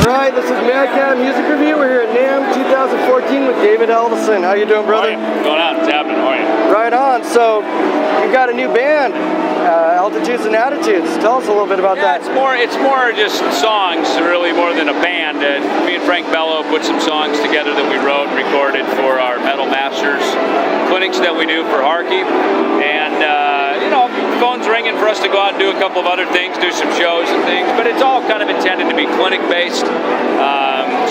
Alright, this is Madcap Music Review. We're here at NAMM 2014 with David Ellefson. How you doing, brother? What's going on? What's happening? How are you? Right on. So, you've got a new band, Altitudes and Attitudes. Tell us a little bit about that. It's more just songs, really, more than a band. Me and Frank Bello put some songs together that we wrote and recorded for our Metal Masters clinics that we do for Harkey. And, phone's ringing for us to go out and do a couple of other things, do some shows and things, but it's all kind of intended to be clinic-based.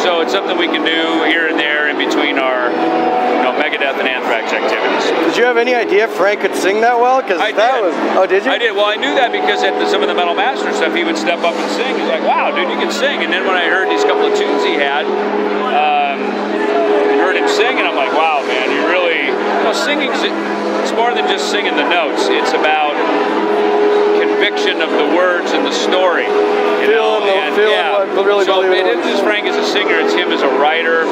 So it's something we can do here and there in between our Megadeth and Anthrax activities. Did you have any idea Frank could sing that well? Oh, did you? I did. Well, I knew that because at some of the Metal Master stuff, he would step up and sing. He's like, wow, dude, you can sing. And then when I heard these couple of tunes he had, and heard him sing, and I'm like, wow, man, you really, singing, it's more than just singing the notes. It's about conviction of the words and the story. So it isn't just Frank as a singer, it's him as a writer,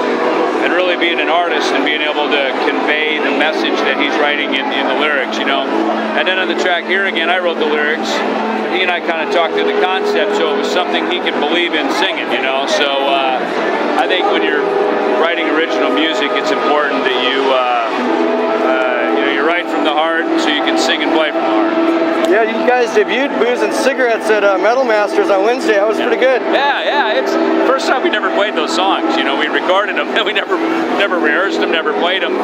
and really being an artist and being able to convey the message that he's writing in the lyrics, And then on the track here again, I wrote the lyrics. He and I kind of talked through the concept, so it was something he could believe in singing, So I think when you're writing original music, it's important that you write from the heart so you can sing and play from the heart. Yeah, you guys debuted Booze and Cigarettes at Metal Masters on Wednesday. That was pretty good. Yeah. It's the first time we never played those songs. We recorded them and we never rehearsed them, never played them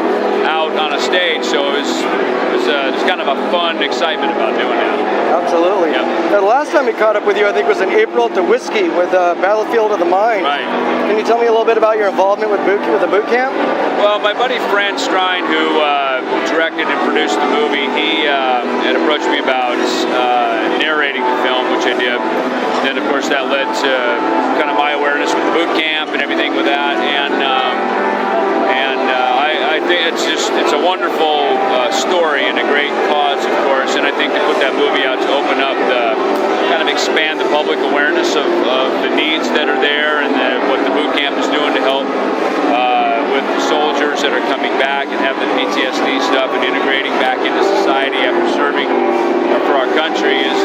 out on a stage. So it was just kind of a fun excitement about doing that. Absolutely. Yep. Now, the last time we caught up with you, I think, was in April at the Whiskey with Battlefield of the Mind. Right. Can you tell me a little bit about your involvement with the boot camp? Well, my buddy Fran Strine, who directed and produced the movie, he had approached me about narrating the film, which I did. Then, of course, that led to kind of my awareness with the boot camp and everything with that. And I think it's a wonderful story and a great cause, of course. And I think to put that movie out to open up kind of expand the public awareness of the needs that are there and what the boot camp is doing to help with the soldiers that are coming back and have the PTSD stuff and integrating back into society after serving for our country is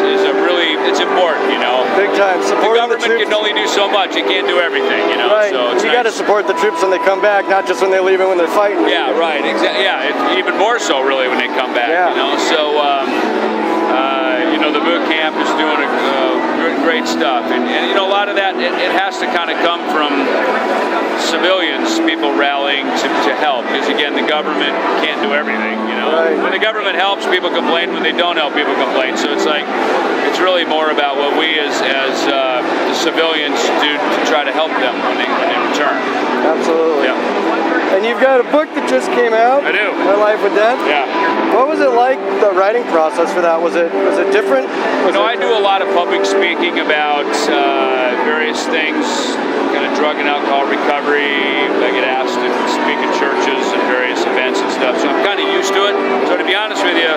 it's important, Big time. Supporting the government can only do so much; it can't do everything, Right. So it's you got to support the troops when they come back, not just when they leave and when they're fighting. Yeah, right. Exactly. Yeah, even more so really when they come back. Yeah. So the boot camp is doing great stuff, and a lot of that it has to kind of come from civilians, people rallying to help, because again, the government can't do everything. Right. When the government helps, people complain. When they don't help, people complain. So it's really more about what we as the civilians do to try to help them when they return. Absolutely. Yeah. And you've got a book that just came out. I do. My Life with Death. Yeah. What was it like, the writing process for that? Was it different? I do a lot of public speaking about various things, kind of drug and alcohol recovery. I get asked to speak at churches and various events and stuff, so I'm kind of used to it. So to be honest with you,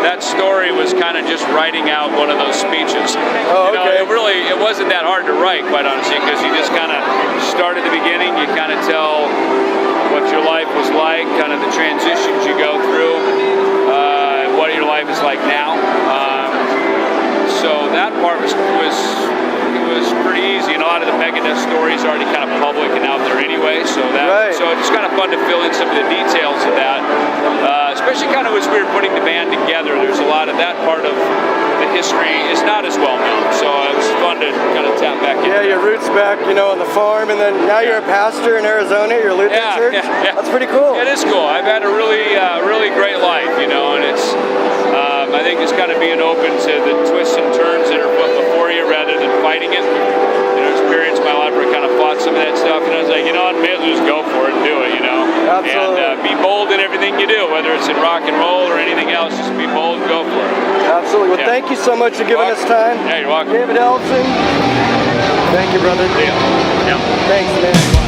that story was kind of just writing out one of those speeches. Oh, okay. It wasn't that hard to write, quite honestly, because you just kind of start at the beginning, you kind of tell what your life was like, kind of the transitions you go through, what your life is like now. So that part was pretty easy, and a lot of the Megadeth stories are already kind of public and out there anyway. So it's kind of fun to fill in some of the details of that, especially kind of as we were putting the band together. There's a lot of that part of the history is not as well known, so it was fun to kind of tap back into. Yeah, your roots back, on the farm, and then now you're a pastor in Arizona. You're a Lutheran church. Yeah. That's pretty cool. It is cool. I've had a really great life, and it's. I think it's kind of being open to the twists and turns that are put before you rather than fighting it. There's periods in my life where I kind of fought some of that stuff, and I was like, I may as well just go for it and do it, Absolutely. And be bold in everything you do, whether it's in rock and roll or anything else, just be bold and go for it. Absolutely. Well, thank you so much for giving us time. Yeah, you're welcome. David Ellefson. Thank you, brother. Yeah. Thanks, man.